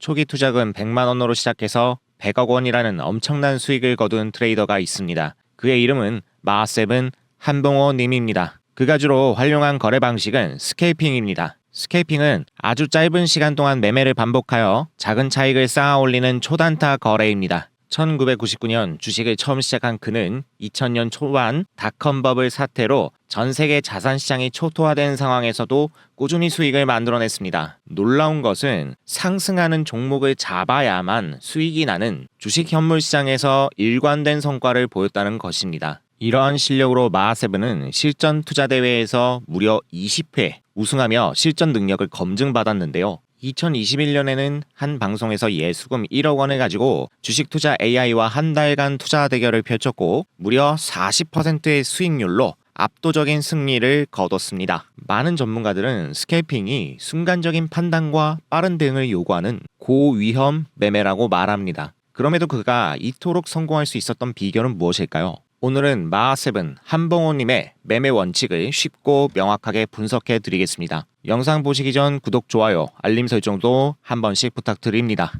초기 투자금 100만 원으로 시작해서 100억 원이라는 엄청난 수익을 거둔 트레이더가 있습니다. 그의 이름은 마하세븐 한봉호 님입니다. 그가 주로 활용한 거래 방식은 스케이핑입니다. 스케이핑은 아주 짧은 시간 동안 매매를 반복하여 작은 차익을 쌓아 올리는 초단타 거래입니다. 1999년 주식을 처음 시작한 그는 2000년 초반 닷컴 버블 사태로 전 세계 자산 시장이 초토화된 상황에서도 꾸준히 수익을 만들어냈습니다. 놀라운 것은 상승하는 종목을 잡아야만 수익이 나는 주식 현물 시장에서 일관된 성과를 보였다는 것입니다. 이러한 실력으로 마하세븐은 실전 투자 대회에서 무려 20회 우승하며 실전 능력을 검증받았는데요. 2021년에는 한 방송에서 예수금 1억 원을 가지고 주식 투자 AI와 한 달간 투자 대결을 펼쳤고 무려 40%의 수익률로 압도적인 승리를 거뒀습니다. 많은 전문가들은 스케이핑이 순간적인 판단과 빠른 대응을 요구하는 고위험 매매라고 말합니다. 그럼에도 그가 이토록 성공할 수 있었던 비결은 무엇일까요? 오늘은 마하세븐 한봉호님의 매매 원칙을 쉽고 명확하게 분석해 드리겠습니다. 영상 보시기 전 구독, 좋아요, 알림 설정도 한 번씩 부탁드립니다.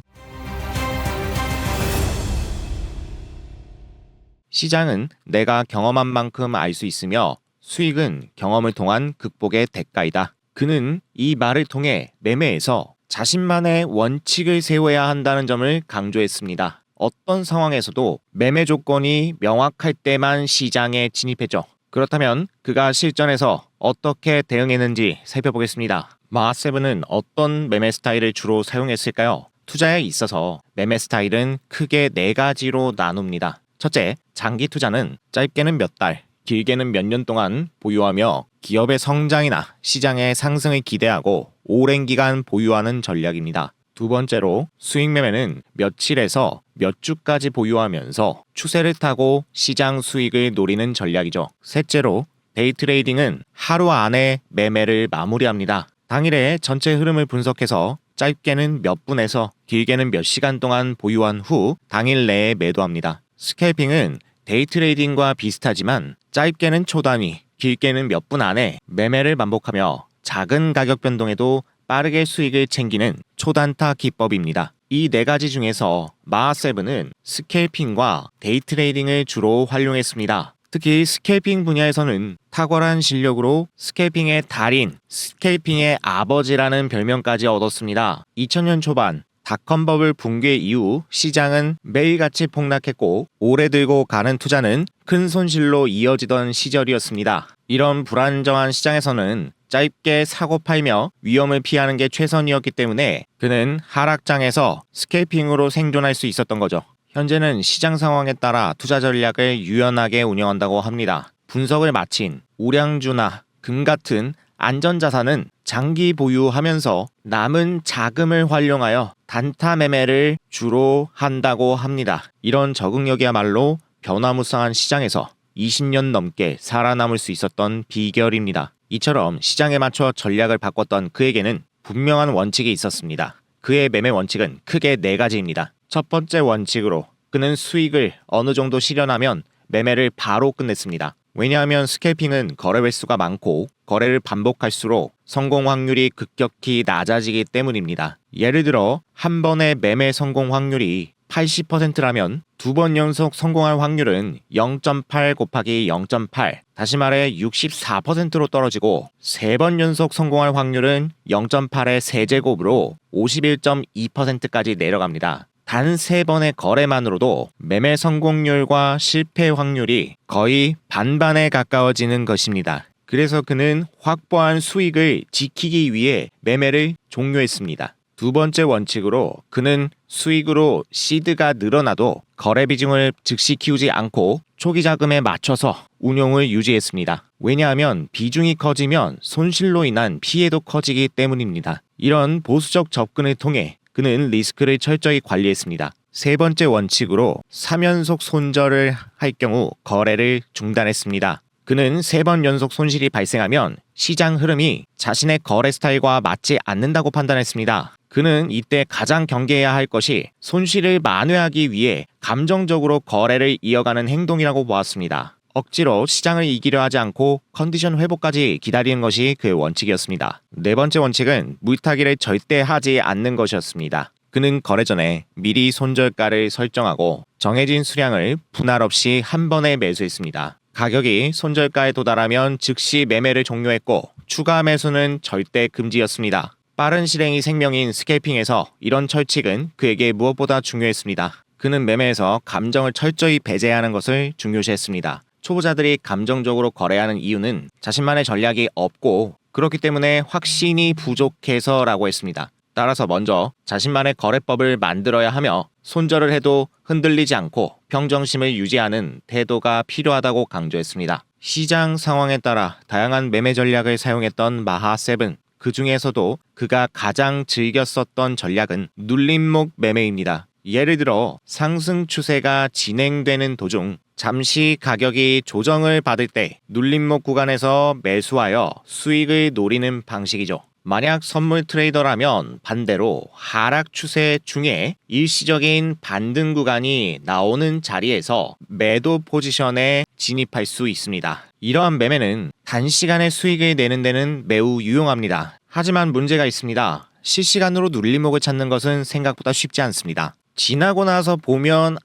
시장은 내가 경험한 만큼 알 수 있으며 수익은 경험을 통한 극복의 대가이다. 그는 이 말을 통해 매매에서 자신만의 원칙을 세워야 한다는 점을 강조했습니다. 어떤 상황에서도 매매 조건이 명확할 때만 시장에 진입했죠. 그렇다면 그가 실전에서 어떻게 대응했는지 살펴보겠습니다. 마하세븐은 어떤 매매 스타일을 주로 사용했을까요? 투자에 있어서 매매 스타일은 크게 4가지로 나눕니다. 첫째, 장기 투자는 짧게는 몇 달, 길게는 몇 년 동안 보유하며 기업의 성장이나 시장의 상승을 기대하고 오랜 기간 보유하는 전략입니다. 두 번째로 수익 매매는 며칠에서 몇 주까지 보유하면서 추세를 타고 시장 수익을 노리는 전략이죠. 셋째로 데이 트레이딩은 하루 안에 매매를 마무리합니다. 당일의 전체 흐름을 분석해서 짧게는 몇 분에서 길게는 몇 시간 동안 보유한 후 당일 내에 매도합니다. 스캘핑은 데이 트레이딩과 비슷하지만 짧게는 초단위, 길게는 몇 분 안에 매매를 반복하며 작은 가격 변동에도 빠르게 수익을 챙기는 초단타 기법입니다. 이 4가지 중에서 마하세븐은 스캘핑과 데이 트레이딩을 주로 활용했습니다. 특히 스캘핑 분야에서는 탁월한 실력으로 스캘핑의 달인, 스캘핑의 아버지라는 별명까지 얻었습니다. 2000년 초반 닷컴 버블 붕괴 이후 시장은 매일같이 폭락했고 오래 들고 가는 투자는 큰 손실로 이어지던 시절이었습니다. 이런 불안정한 시장에서는 짧게 사고 팔며 위험을 피하는 게 최선이었기 때문에 그는 하락장에서 스캘핑으로 생존할 수 있었던 거죠. 현재는 시장 상황에 따라 투자 전략을 유연하게 운영한다고 합니다. 분석을 마친 우량주나 금 같은 안전자산은 장기 보유하면서 남은 자금을 활용하여 단타 매매를 주로 한다고 합니다. 이런 적응력이야말로 변화무쌍한 시장에서 20년 넘게 살아남을 수 있었던 비결입니다. 이처럼 시장에 맞춰 전략을 바꿨던 그에게는 분명한 원칙이 있었습니다. 그의 매매 원칙은 크게 4가지입니다. 첫 번째 원칙으로 그는 수익을 어느 정도 실현하면 매매를 바로 끝냈습니다. 왜냐하면 스캘핑은 거래 횟수가 많고 거래를 반복할수록 성공 확률이 급격히 낮아지기 때문입니다. 예를 들어 한 번의 매매 성공 확률이 80%라면 2번 연속 성공할 확률은 0.8 곱하기 0.8, 다시 말해 64%로 떨어지고 3번 연속 성공할 확률은 0.8의 세제곱으로 51.2%까지 내려갑니다. 단 3번의 거래만으로도 매매 성공률과 실패 확률이 거의 반반에 가까워지는 것입니다. 그래서 그는 확보한 수익을 지키기 위해 매매를 종료했습니다. 두 번째 원칙으로 그는 수익으로 시드가 늘어나도 거래 비중을 즉시 키우지 않고 초기 자금에 맞춰서 운용을 유지했습니다. 왜냐하면 비중이 커지면 손실로 인한 피해도 커지기 때문입니다. 이런 보수적 접근을 통해 그는 리스크를 철저히 관리했습니다. 세 번째 원칙으로 3연속 손절을 할 경우 거래를 중단했습니다. 그는 3번 연속 손실이 발생하면 시장 흐름이 자신의 거래 스타일과 맞지 않는다고 판단했습니다. 그는 이때 가장 경계해야 할 것이 손실을 만회하기 위해 감정적으로 거래를 이어가는 행동이라고 보았습니다. 억지로 시장을 이기려 하지 않고 컨디션 회복까지 기다리는 것이 그의 원칙이었습니다. 네 번째 원칙은 물타기를 절대 하지 않는 것이었습니다. 그는 거래 전에 미리 손절가를 설정하고 정해진 수량을 분할 없이 한 번에 매수했습니다. 가격이 손절가에 도달하면 즉시 매매를 종료했고 추가 매수는 절대 금지였습니다. 빠른 실행이 생명인 스캘핑에서 이런 철칙은 그에게 무엇보다 중요했습니다. 그는 매매에서 감정을 철저히 배제하는 것을 중요시했습니다. 초보자들이 감정적으로 거래하는 이유는 자신만의 전략이 없고 그렇기 때문에 확신이 부족해서라고 했습니다. 따라서 먼저 자신만의 거래법을 만들어야 하며 손절을 해도 흔들리지 않고 평정심을 유지하는 태도가 필요하다고 강조했습니다. 시장 상황에 따라 다양한 매매 전략을 사용했던 마하7. 그 중에서도 그가 가장 즐겨 썼던 전략은 눌림목 매매입니다. 예를 들어 상승 추세가 진행되는 도중 잠시 가격이 조정을 받을 때 눌림목 구간에서 매수하여 수익을 노리는 방식이죠. 만약 선물 트레이더라면 반대로 하락 추세 중에 일시적인 반등 구간이 나오는 자리에서 매도 포지션에 진입할 수 있습니다. 이러한 매매는 단시간에 수익을 내는 데는 매우 유용합니다. 하지만 문제가 있습니다. 실시간으로 눌림목을 찾는 것은 생각보다 쉽지 않습니다. 지나고 나서 보면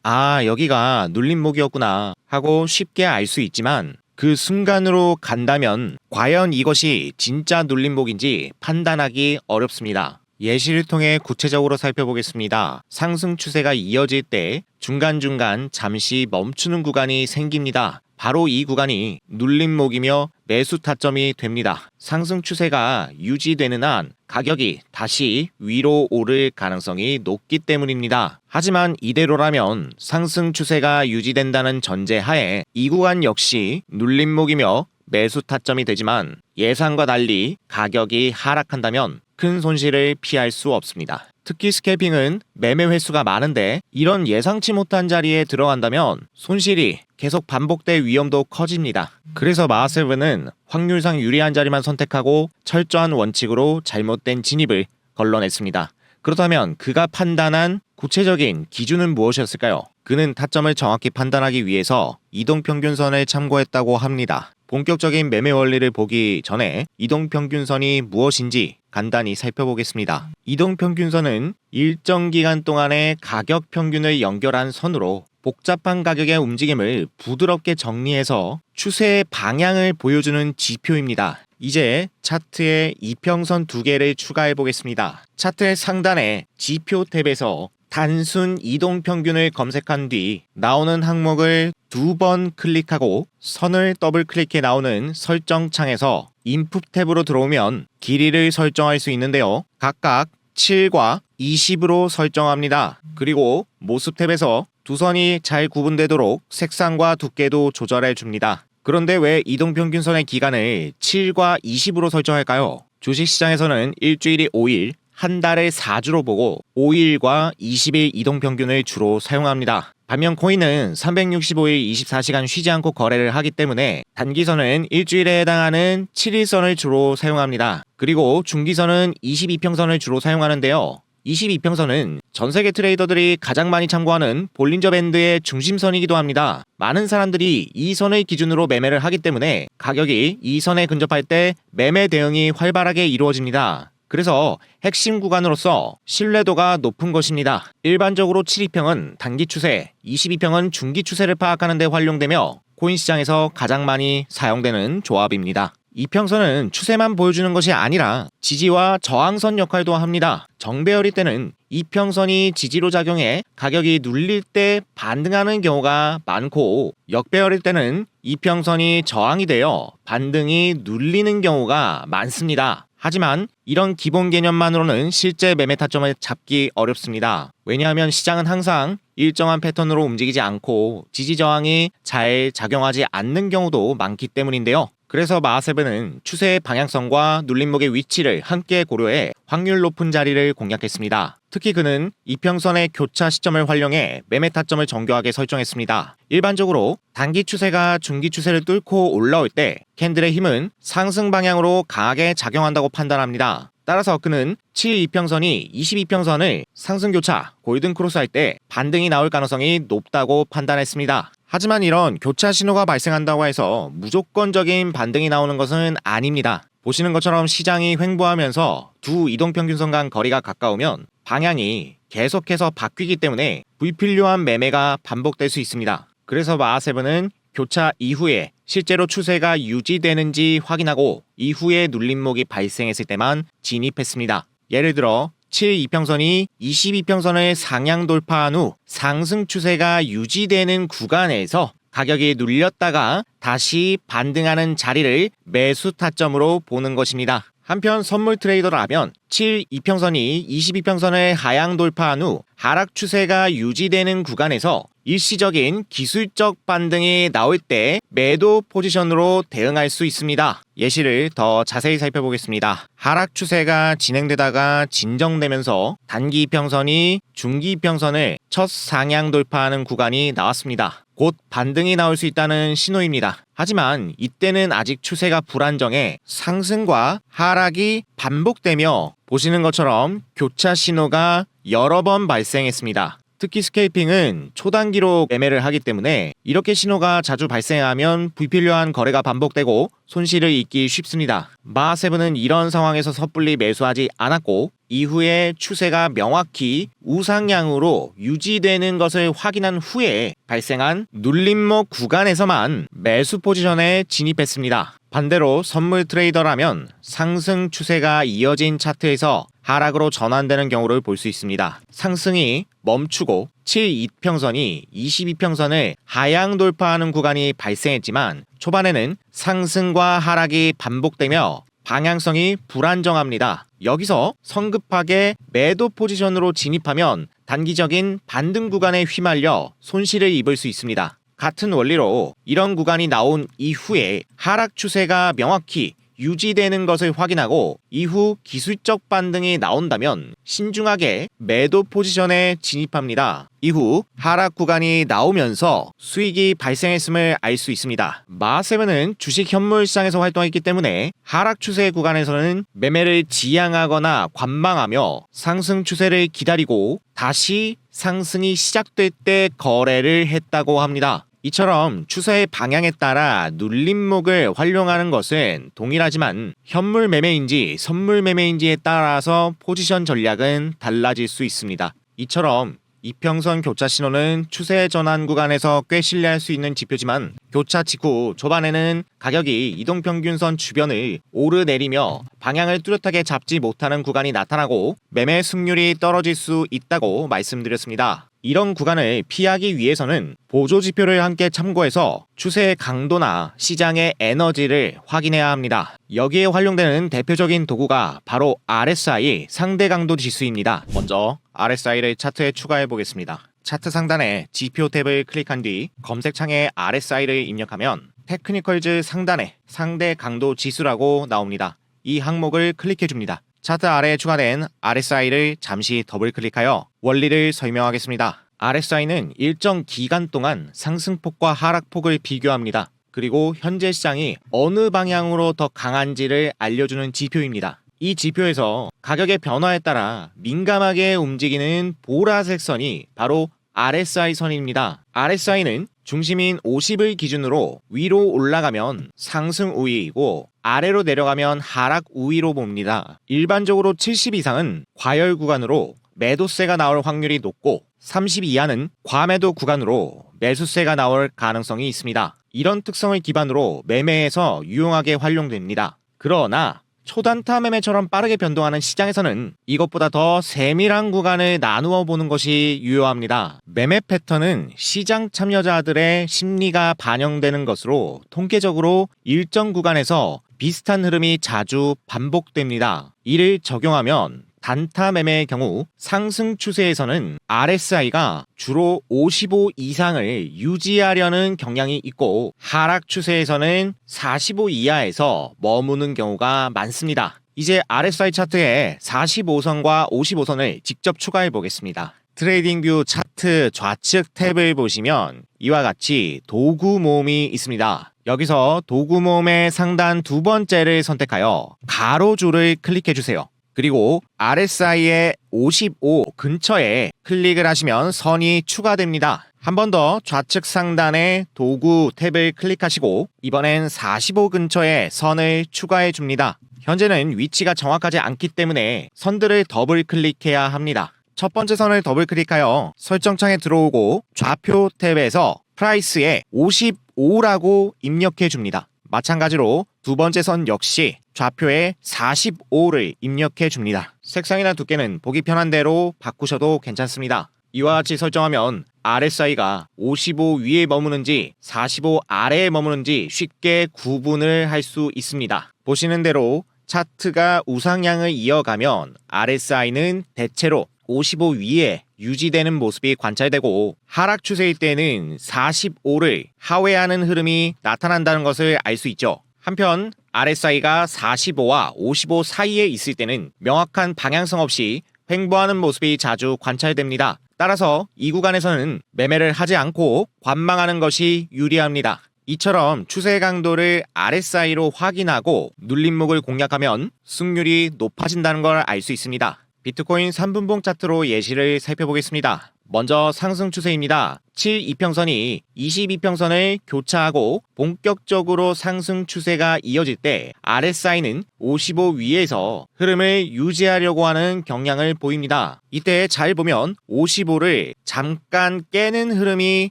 여기가 눌림목이었구나 하고 쉽게 알 수 있지만 그 순간으로 간다면 과연 이것이 진짜 눌림목인지 판단하기 어렵습니다. 예시를 통해 구체적으로 살펴보겠습니다. 상승 추세가 이어질 때 중간중간 잠시 멈추는 구간이 생깁니다. 바로 이 구간이 눌림목이며 매수 타점이 됩니다. 상승 추세가 유지되는 한 가격이 다시 위로 오를 가능성이 높기 때문입니다. 하지만 이대로라면 상승 추세가 유지된다는 전제하에 이 구간 역시 눌림목이며 매수 타점이 되지만 예상과 달리 가격이 하락한다면 큰 손실을 피할 수 없습니다. 특히 스캘핑은 매매 횟수가 많은데 이런 예상치 못한 자리에 들어간다면 손실이 계속 반복될 위험도 커집니다. 그래서 마하7은 확률상 유리한 자리만 선택하고 철저한 원칙으로 잘못된 진입을 걸러냈습니다. 그렇다면 그가 판단한 구체적인 기준은 무엇이었을까요? 그는 타점을 정확히 판단하기 위해서 이동평균선을 참고했다고 합니다. 본격적인 매매 원리를 보기 전에 이동평균선이 무엇인지 간단히 살펴보겠습니다. 이동평균선은 일정 기간 동안의 가격 평균을 연결한 선으로 복잡한 가격의 움직임을 부드럽게 정리해서 추세의 방향을 보여주는 지표입니다. 이제 차트에 이평선 두 개를 추가해 보겠습니다. 차트의 상단에 지표 탭에서 단순 이동평균을 검색한 뒤 나오는 항목을 2번 클릭하고 선을 더블 클릭해 나오는 설정 창에서 인풋 탭으로 들어오면 길이를 설정할 수 있는데요. 각각 7과 20으로 설정합니다. 그리고 모습 탭에서 두 선이 잘 구분되도록 색상과 두께도 조절해 줍니다. 그런데 왜 이동평균선의 기간을 7과 20으로 설정할까요? 주식시장에서는 일주일이 5일, 한 달을 4주로 보고 5일과 20일 이동평균을 주로 사용합니다. 반면 코인은 365일 24시간 쉬지 않고 거래를 하기 때문에 단기선은 일주일에 해당하는 7일선을 주로 사용합니다. 그리고 중기선은 22평선을 주로 사용하는데요. 22평선은 전세계 트레이더들이 가장 많이 참고하는 볼린저 밴드의 중심선이기도 합니다. 많은 사람들이 이 선을 기준으로 매매를 하기 때문에 가격이 이 선에 근접할 때 매매 대응이 활발하게 이루어집니다. 그래서 핵심 구간으로서 신뢰도가 높은 것입니다. 일반적으로 7이평은 단기 추세, 22평은 중기 추세를 파악하는 데 활용되며 코인 시장에서 가장 많이 사용되는 조합입니다. 이평선은 추세만 보여주는 것이 아니라 지지와 저항선 역할도 합니다. 정배열일 때는 이평선이 지지로 작용해 가격이 눌릴 때 반등하는 경우가 많고 역배열일 때는 이평선이 저항이 되어 반등이 눌리는 경우가 많습니다. 하지만 이런 기본 개념만으로는 실제 매매 타점을 잡기 어렵습니다. 왜냐하면 시장은 항상 일정한 패턴으로 움직이지 않고 지지 저항이 잘 작용하지 않는 경우도 많기 때문인데요. 그래서 마하7은 추세의 방향성과 눌림목의 위치를 함께 고려해 확률 높은 자리를 공략했습니다. 특히 그는 이평선의 교차 시점을 활용해 매매 타점을 정교하게 설정했습니다. 일반적으로 단기 추세가 중기 추세를 뚫고 올라올 때 캔들의 힘은 상승 방향으로 강하게 작용한다고 판단합니다. 따라서 그는 7이평선이 22평선을 상승 교차, 골든 크로스 할 때 반등이 나올 가능성이 높다고 판단했습니다. 하지만 이런 교차 신호가 발생한다고 해서 무조건적인 반등이 나오는 것은 아닙니다. 보시는 것처럼 시장이 횡보하면서 두 이동평균선 간 거리가 가까우면 방향이 계속해서 바뀌기 때문에 불필요한 매매가 반복될 수 있습니다. 그래서 마하세븐은 교차 이후에 실제로 추세가 유지되는지 확인하고 이후에 눌림목이 발생했을 때만 진입했습니다. 예를 들어 7이평선이 22평선을 상향 돌파한 후 상승 추세가 유지되는 구간에서 가격이 눌렸다가 다시 반등하는 자리를 매수 타점으로 보는 것입니다. 한편 선물 트레이더라면 7이평선이 22평선을 하향 돌파한 후 하락 추세가 유지되는 구간에서 일시적인 기술적 반등이 나올 때 매도 포지션으로 대응할 수 있습니다. 예시를 더 자세히 살펴보겠습니다. 하락 추세가 진행되다가 진정되면서 단기 이평선이 중기 이평선을 첫 상향 돌파하는 구간이 나왔습니다. 곧 반등이 나올 수 있다는 신호입니다. 하지만 이때는 아직 추세가 불안정해 상승과 하락이 반복되며 보시는 것처럼 교차 신호가 여러 번 발생했습니다. 특히 스케이핑은 초단기로 매매를 하기 때문에 이렇게 신호가 자주 발생하면 불필요한 거래가 반복되고 손실을 입기 쉽습니다. 마하세븐은 이런 상황에서 섣불리 매수하지 않았고 이후에 추세가 명확히 우상향으로 유지되는 것을 확인한 후에 발생한 눌림목 구간에서만 매수 포지션에 진입했습니다. 반대로 선물 트레이더라면 상승 추세가 이어진 차트에서 하락으로 전환되는 경우를 볼 수 있습니다. 상승이 멈추고 7이평선이 22평선을 하향 돌파하는 구간이 발생했지만 초반에는 상승과 하락이 반복되며 방향성이 불안정합니다. 여기서 성급하게 매도 포지션으로 진입하면 단기적인 반등 구간에 휘말려 손실을 입을 수 있습니다. 같은 원리로 이런 구간이 나온 이후에 하락 추세가 명확히 유지되는 것을 확인하고 이후 기술적 반등이 나온다면 신중하게 매도 포지션에 진입합니다. 이후 하락 구간이 나오면서 수익이 발생했음을 알 수 있습니다. 마하세븐은 주식 현물 시장에서 활동했기 때문에 하락 추세 구간에서는 매매를 지양하거나 관망하며 상승 추세를 기다리고 다시 상승이 시작될 때 거래를 했다고 합니다. 이처럼 추세의 방향에 따라 눌림목을 활용하는 것은 동일하지만 현물 매매인지 선물 매매인지에 따라서 포지션 전략은 달라질 수 있습니다. 이처럼 이평선 교차 신호는 추세 전환 구간에서 꽤 신뢰할 수 있는 지표지만 교차 직후 초반에는 가격이 이동평균선 주변을 오르내리며 방향을 뚜렷하게 잡지 못하는 구간이 나타나고 매매 승률이 떨어질 수 있다고 말씀드렸습니다. 이런 구간을 피하기 위해서는 보조 지표를 함께 참고해서 추세의 강도나 시장의 에너지를 확인해야 합니다. 여기에 활용되는 대표적인 도구가 바로 RSI 상대 강도 지수입니다. 먼저 RSI를 차트에 추가해 보겠습니다. 차트 상단에 지표 탭을 클릭한 뒤 검색창에 RSI를 입력하면 테크니컬즈 상단에 상대 강도 지수라고 나옵니다. 이 항목을 클릭해 줍니다. 차트 아래에 추가된 RSI를 잠시 더블 클릭하여 원리를 설명하겠습니다. RSI는 일정 기간 동안 상승폭과 하락폭을 비교합니다. 그리고 현재 시장이 어느 방향으로 더 강한지를 알려주는 지표입니다. 이 지표에서 가격의 변화에 따라 민감하게 움직이는 보라색 선이 바로 RSI 선입니다. RSI는 중심인 50을 기준으로 위로 올라가면 상승 우위이고 아래로 내려가면 하락 우위로 봅니다. 일반적으로 70 이상은 과열 구간으로 매도세가 나올 확률이 높고 30 이하는 과매도 구간으로 매수세가 나올 가능성이 있습니다. 이런 특성을 기반으로 매매에서 유용하게 활용됩니다. 그러나 초단타 매매처럼 빠르게 변동하는 시장에서는 이것보다 더 세밀한 구간을 나누어 보는 것이 유효합니다. 매매 패턴은 시장 참여자들의 심리가 반영되는 것으로 통계적으로 일정 구간에서 비슷한 흐름이 자주 반복됩니다. 이를 적용하면 단타 매매의 경우 상승 추세에서는 RSI가 주로 55 이상을 유지하려는 경향이 있고 하락 추세에서는 45 이하에서 머무는 경우가 많습니다. 이제 RSI 차트에 45선과 55선을 직접 추가해 보겠습니다. 트레이딩뷰 차트 좌측 탭을 보시면 이와 같이 도구 모음이 있습니다. 여기서 도구 모음의 상단 두 번째를 선택하여 가로줄을 클릭해 주세요. 그리고 RSI의 55 근처에 클릭을 하시면 선이 추가됩니다. 한 번 더 좌측 상단에 도구 탭을 클릭하시고 이번엔 45 근처에 선을 추가해 줍니다. 현재는 위치가 정확하지 않기 때문에 선들을 더블 클릭해야 합니다. 첫 번째 선을 더블 클릭하여 설정창에 들어오고 좌표 탭에서 프라이스에 55라고 입력해 줍니다. 마찬가지로 두 번째 선 역시 좌표에 45를 입력해 줍니다. 색상이나 두께는 보기 편한 대로 바꾸셔도 괜찮습니다. 이와 같이 설정하면 RSI가 55 위에 머무는지 45 아래에 머무는지 쉽게 구분을 할 수 있습니다. 보시는 대로 차트가 우상향을 이어가면 RSI는 대체로 55 위에 유지되는 모습이 관찰되고 하락 추세일 때는 45를 하회하는 흐름이 나타난다는 것을 알 수 있죠. 한편 RSI가 45와 55 사이에 있을 때는 명확한 방향성 없이 횡보하는 모습이 자주 관찰됩니다. 따라서 이 구간에서는 매매를 하지 않고 관망하는 것이 유리합니다. 이처럼 추세 강도를 RSI로 확인하고 눌림목을 공략하면 승률이 높아진다는 걸 알 수 있습니다. 비트코인 3분봉 차트로 예시를 살펴보겠습니다. 먼저 상승 추세입니다. 7 이평선이 22평선을 교차하고 본격적으로 상승 추세가 이어질 때 RSI는 55 위에서 흐름을 유지하려고 하는 경향을 보입니다. 이때 잘 보면 55를 잠깐 깨는 흐름이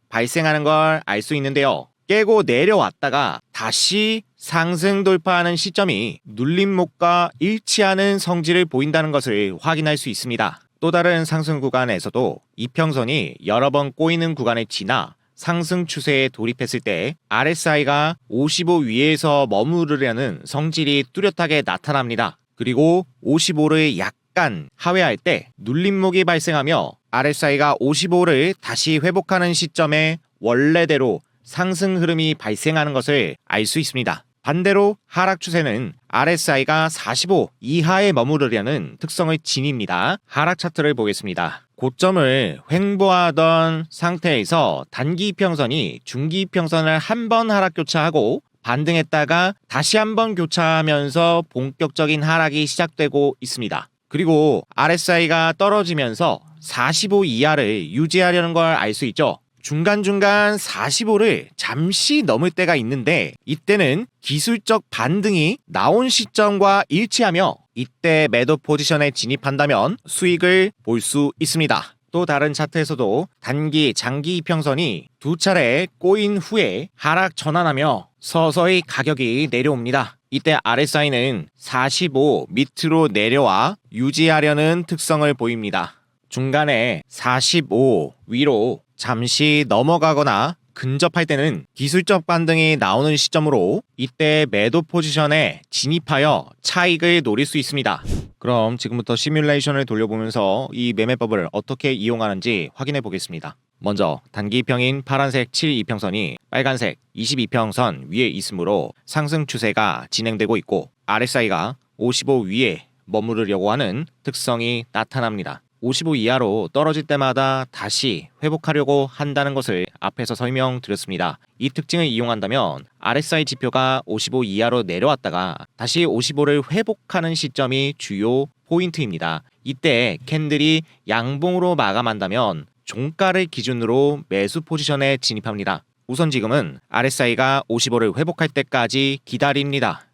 발생하는 걸 알 수 있는데요. 깨고 내려왔다가 다시 상승 돌파하는 시점이 눌림목과 일치하는 성질을 보인다는 것을 확인할 수 있습니다. 또 다른 상승 구간에서도 이평선이 여러 번 꼬이는 구간을 지나 상승 추세에 돌입했을 때 RSI가 55 위에서 머무르려는 성질이 뚜렷하게 나타납니다. 그리고 55를 약간 하회할 때 눌림목이 발생하며 RSI가 55를 다시 회복하는 시점에 원래대로 상승 흐름이 발생하는 것을 알 수 있습니다. 반대로 하락 추세는 RSI가 45 이하에 머무르려는 특성을 지닙니다. 하락 차트를 보겠습니다. 고점을 횡보하던 상태에서 단기 이평선이 중기 이평선을 한 번 하락 교차하고 반등했다가 다시 한 번 교차하면서 본격적인 하락이 시작되고 있습니다. 그리고 RSI가 떨어지면서 45 이하를 유지하려는 걸 알 수 있죠. 중간중간 45를 잠시 넘을 때가 있는데 이때는 기술적 반등이 나온 시점과 일치하며 이때 매도 포지션에 진입한다면 수익을 볼 수 있습니다. 또 다른 차트에서도 단기, 장기 이평선이 두 차례 꼬인 후에 하락 전환하며 서서히 가격이 내려옵니다. 이때 RSI는 45 밑으로 내려와 유지하려는 특성을 보입니다. 중간에 45 위로 잠시 넘어가거나 근접할 때는 기술적 반등이 나오는 시점으로 이때 매도 포지션에 진입하여 차익을 노릴 수 있습니다. 그럼 지금부터 시뮬레이션을 돌려보면서 이 매매법을 어떻게 이용하는지 확인해 보겠습니다. 먼저 단기평인 파란색 7이평선이 빨간색 22평선 위에 있으므로 상승 추세가 진행되고 있고 RSI가 55 위에 머무르려고 하는 특성이 나타납니다. 55 이하로 떨어질 때마다 다시 회복하려고 한다는 것을 앞에서 설명드렸습니다. 이 특징을 이용한다면 RSI 지표가 55 이하로 내려왔다가 다시 55를 회복하는 시점이 주요 포인트입니다. 이때 캔들이 양봉으로 마감한다면 종가를 기준으로 매수 포지션에 진입합니다. 우선 지금은 RSI가 55를 회복할 때까지 기다립니다.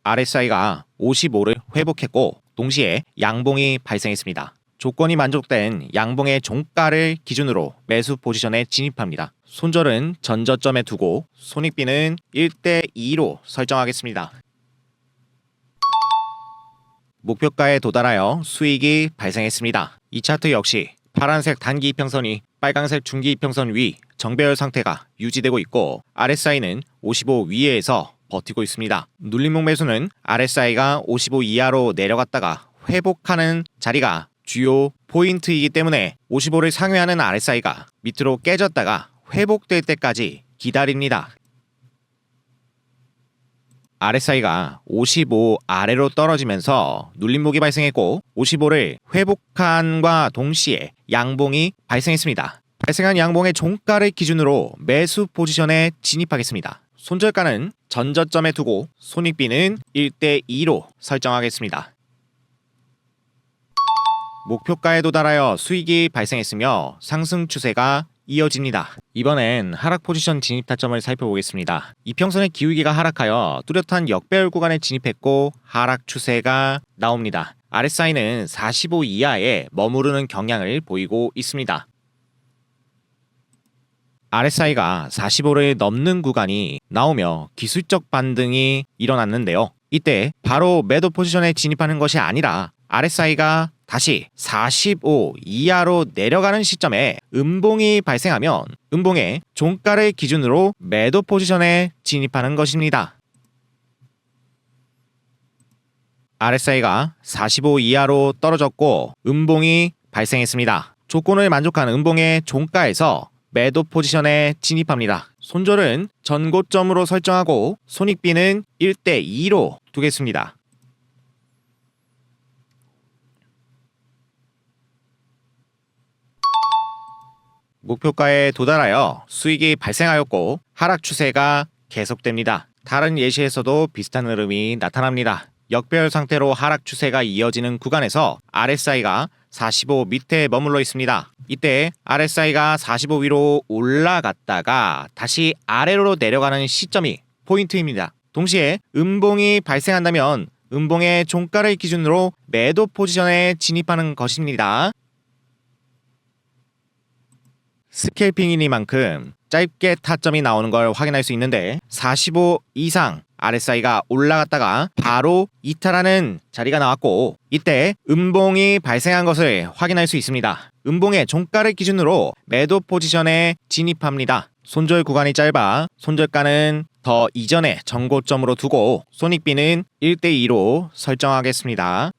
RSI가 55를 회복했고 동시에 양봉이 발생했습니다. 조건이 만족된 양봉의 종가를 기준으로 매수 포지션에 진입합니다. 손절은 전저점에 두고 손익비는 1대2로 설정하겠습니다. 목표가에 도달하여 수익이 발생했습니다. 이 차트 역시 파란색 단기 이평선이 빨간색 중기 이평선 위 정배열 상태가 유지되고 있고 RSI는 55 위에서 버티고 있습니다. 눌림목 매수는 RSI가 55 이하로 내려갔다가 회복하는 자리가 주요 포인트이기 때문에 55를 상회하는 RSI가 밑으로 깨졌다가 회복될 때까지 기다립니다. RSI가 55 아래로 떨어지면서 눌림목이 발생했고 55를 회복한과 동시에 양봉이 발생했습니다. 발생한 양봉의 종가를 기준으로 매수 포지션에 진입하겠습니다. 손절가는 전저점에 두고 손익비는 1대2로 설정하겠습니다. 목표가에 도달하여 수익이 발생했으며 상승 추세가 이어집니다. 이번엔 하락 포지션 진입 타점을 살펴보겠습니다. 이평선의 기울기가 하락하여 뚜렷한 역배열 구간에 진입했고 하락 추세가 나옵니다. RSI는 45 이하에 머무르는 경향을 보이고 있습니다. RSI가 45를 넘는 구간이 나오며 기술적 반등이 일어났는데요. 이때 바로 매도 포지션에 진입하는 것이 아니라 RSI가 다시 45 이하로 내려가는 시점에 음봉이 발생하면 음봉의 종가를 기준으로 매도 포지션에 진입하는 것입니다. RSI가 45 이하로 떨어졌고 음봉이 발생했습니다. 조건을 만족한 음봉의 종가에서 매도 포지션에 진입합니다. 손절은 전고점으로 설정하고 손익비는 1대2로 두겠습니다. 목표가에 도달하여 수익이 발생하였고 하락 추세가 계속됩니다. 다른 예시에서도 비슷한 흐름이 나타납니다. 역별 상태로 하락 추세가 이어지는 구간에서 RSI가 45 밑에 머물러 있습니다. 이때 RSI가 45 위로 올라갔다가 다시 아래로 내려가는 시점이 포인트입니다. 동시에 음봉이 발생한다면 음봉의 종가를 기준으로 매도 포지션에 진입하는 것입니다. 스캘핑이니만큼 짧게 타점이 나오는 걸 확인할 수 있는데 45 이상 RSI가 올라갔다가 바로 이탈하는 자리가 나왔고 이때 음봉이 발생한 것을 확인할 수 있습니다. 음봉의 종가를 기준으로 매도 포지션에 진입합니다. 손절 구간이 짧아 손절가는 더 이전에 전고점으로 두고 손익비는 1대2로 설정하겠습니다.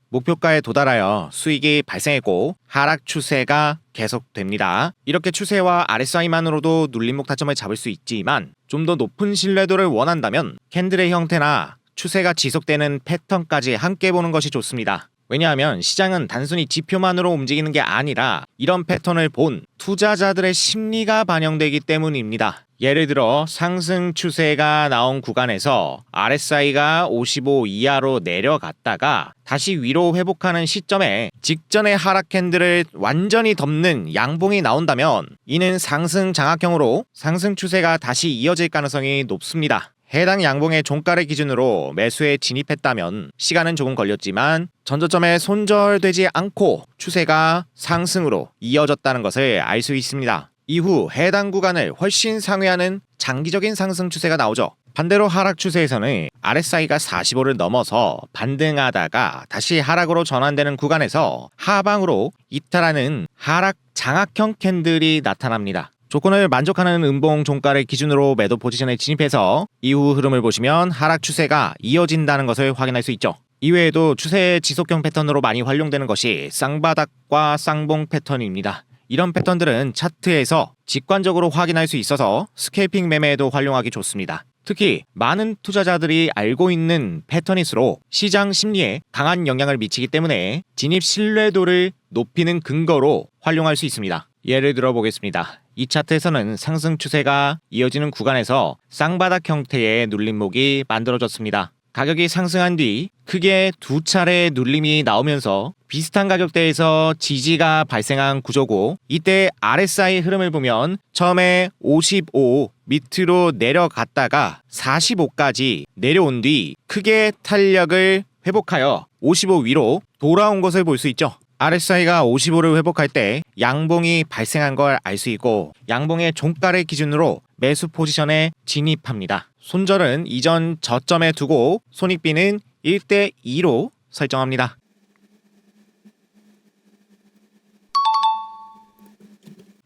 목표가에 도달하여 수익이 발생했고 하락 추세가 계속됩니다. 이렇게 추세와 RSI만으로도 눌림목 타점을 잡을 수 있지만 좀 더 높은 신뢰도를 원한다면 캔들의 형태나 추세가 지속되는 패턴까지 함께 보는 것이 좋습니다. 왜냐하면 시장은 단순히 지표만으로 움직이는 게 아니라 이런 패턴을 본 투자자들의 심리가 반영되기 때문입니다. 예를 들어 상승 추세가 나온 구간에서 RSI가 55 이하로 내려갔다가 다시 위로 회복하는 시점에 직전의 하락 캔들을 완전히 덮는 양봉이 나온다면 이는 상승 장악형으로 상승 추세가 다시 이어질 가능성이 높습니다. 해당 양봉의 종가를 기준으로 매수에 진입했다면 시간은 조금 걸렸지만 전저점에 손절되지 않고 추세가 상승으로 이어졌다는 것을 알 수 있습니다. 이후 해당 구간을 훨씬 상회하는 장기적인 상승 추세가 나오죠. 반대로 하락 추세에서는 RSI가 45를 넘어서 반등하다가 다시 하락으로 전환되는 구간에서 하방으로 이탈하는 하락 장악형 캔들이 나타납니다. 조건을 만족하는 음봉 종가를 기준으로 매도 포지션에 진입해서 이후 흐름을 보시면 하락 추세가 이어진다는 것을 확인할 수 있죠. 이외에도 추세 지속형 패턴으로 많이 활용되는 것이 쌍바닥과 쌍봉 패턴입니다. 이런 패턴들은 차트에서 직관적으로 확인할 수 있어서 스캘핑 매매에도 활용하기 좋습니다. 특히 많은 투자자들이 알고 있는 패턴일수록 시장 심리에 강한 영향을 미치기 때문에 진입 신뢰도를 높이는 근거로 활용할 수 있습니다. 예를 들어 보겠습니다. 이 차트에서는 상승 추세가 이어지는 구간에서 쌍바닥 형태의 눌림목이 만들어졌습니다. 가격이 상승한 뒤 크게 두 차례의 눌림이 나오면서 비슷한 가격대에서 지지가 발생한 구조고 이때 RSI 흐름을 보면 처음에 55 밑으로 내려갔다가 45까지 내려온 뒤 크게 탄력을 회복하여 55 위로 돌아온 것을 볼 수 있죠. RSI가 55를 회복할 때 양봉이 발생한 걸 알 수 있고 양봉의 종가를 기준으로 매수 포지션에 진입합니다. 손절은 이전 저점에 두고 손익비는 1대2로 설정합니다.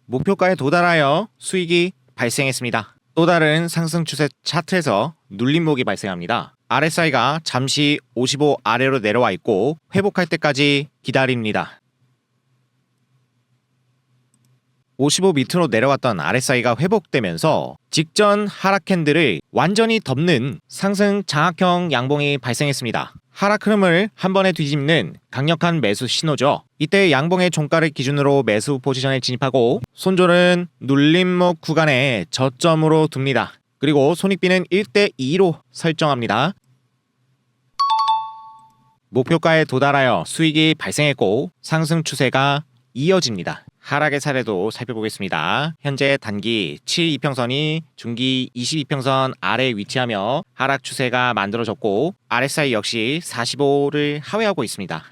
목표가에 도달하여 수익이 발생했습니다. 또 다른 상승 추세 차트에서 눌림목이 발생합니다. RSI가 잠시 55 아래로 내려와 있고 회복할 때까지 기다립니다. 55 밑으로 내려왔던 RSI가 회복되면서 직전 하락 캔들을 완전히 덮는 상승 장악형 양봉이 발생했습니다. 하락 흐름을 한 번에 뒤집는 강력한 매수 신호죠. 이때 양봉의 종가를 기준으로 매수 포지션에 진입하고 손절은 눌림목 구간에 저점으로 둡니다. 그리고 손익비는 1대2로 설정합니다. 목표가에 도달하여 수익이 발생했고 상승 추세가 이어집니다. 하락의 사례도 살펴보겠습니다. 현재 단기 7이평선이 중기 22평선 아래에 위치하며 하락 추세가 만들어졌고 RSI 역시 45를 하회하고 있습니다.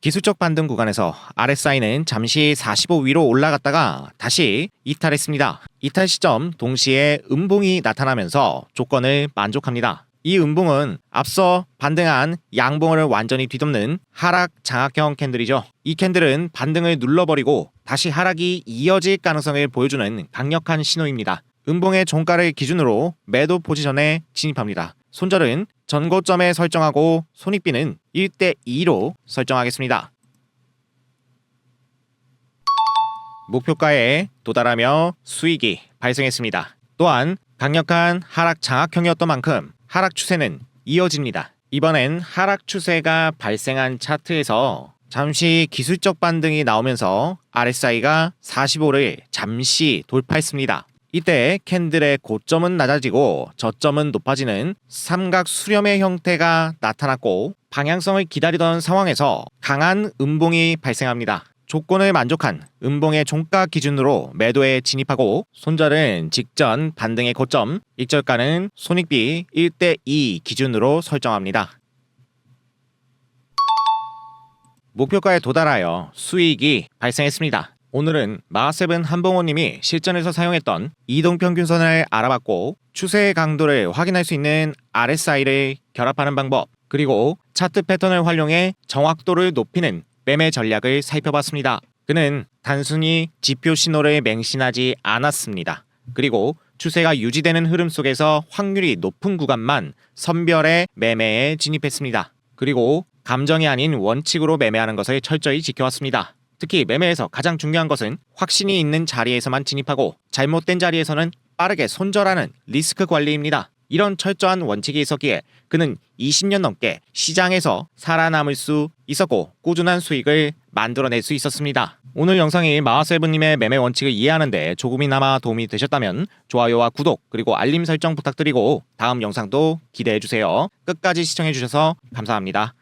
기술적 반등 구간에서 RSI는 잠시 45 위로 올라갔다가 다시 이탈했습니다. 이탈 시점 동시에 음봉이 나타나면서 조건을 만족합니다. 이 음봉은 앞서 반등한 양봉을 완전히 뒤덮는 하락 장악형 캔들이죠. 이 캔들은 반등을 눌러버리고 다시 하락이 이어질 가능성을 보여주는 강력한 신호입니다. 음봉의 종가를 기준으로 매도 포지션에 진입합니다. 손절은 전고점에 설정하고 손익비는 1대2로 설정하겠습니다. 목표가에 도달하며 수익이 발생했습니다. 또한 강력한 하락 장악형이었던 만큼 하락 추세는 이어집니다. 이번엔 하락 추세가 발생한 차트에서 잠시 기술적 반등이 나오면서 RSI가 45를 잠시 돌파했습니다. 이때 캔들의 고점은 낮아지고 저점은 높아지는 삼각 수렴의 형태가 나타났고 방향성을 기다리던 상황에서 강한 음봉이 발생합니다. 조건을 만족한 음봉의 종가 기준으로 매도에 진입하고 손절은 직전 반등의 고점, 익절가는 손익비 1대2 기준으로 설정합니다. 목표가에 도달하여 수익이 발생했습니다. 오늘은 마하세븐 한봉호님이 실전에서 사용했던 이동평균선을 알아봤고 추세의 강도를 확인할 수 있는 RSI를 결합하는 방법, 그리고 차트 패턴을 활용해 정확도를 높이는 매매 전략을 살펴봤습니다. 그는 단순히 지표 신호를 맹신하지 않았습니다. 그리고 추세가 유지되는 흐름 속에서 확률이 높은 구간만 선별해 매매에 진입했습니다. 그리고 감정이 아닌 원칙으로 매매하는 것을 철저히 지켜왔습니다. 특히 매매에서 가장 중요한 것은 확신이 있는 자리에서만 진입하고 잘못된 자리에서는 빠르게 손절하는 리스크 관리입니다. 이런 철저한 원칙이 있었기에 그는 20년 넘게 시장에서 살아남을 수 있었고 꾸준한 수익을 만들어낼 수 있었습니다. 오늘 영상이 마하세븐님의 매매 원칙을 이해하는데 조금이나마 도움이 되셨다면 좋아요와 구독 그리고 알림 설정 부탁드리고 다음 영상도 기대해주세요. 끝까지 시청해주셔서 감사합니다.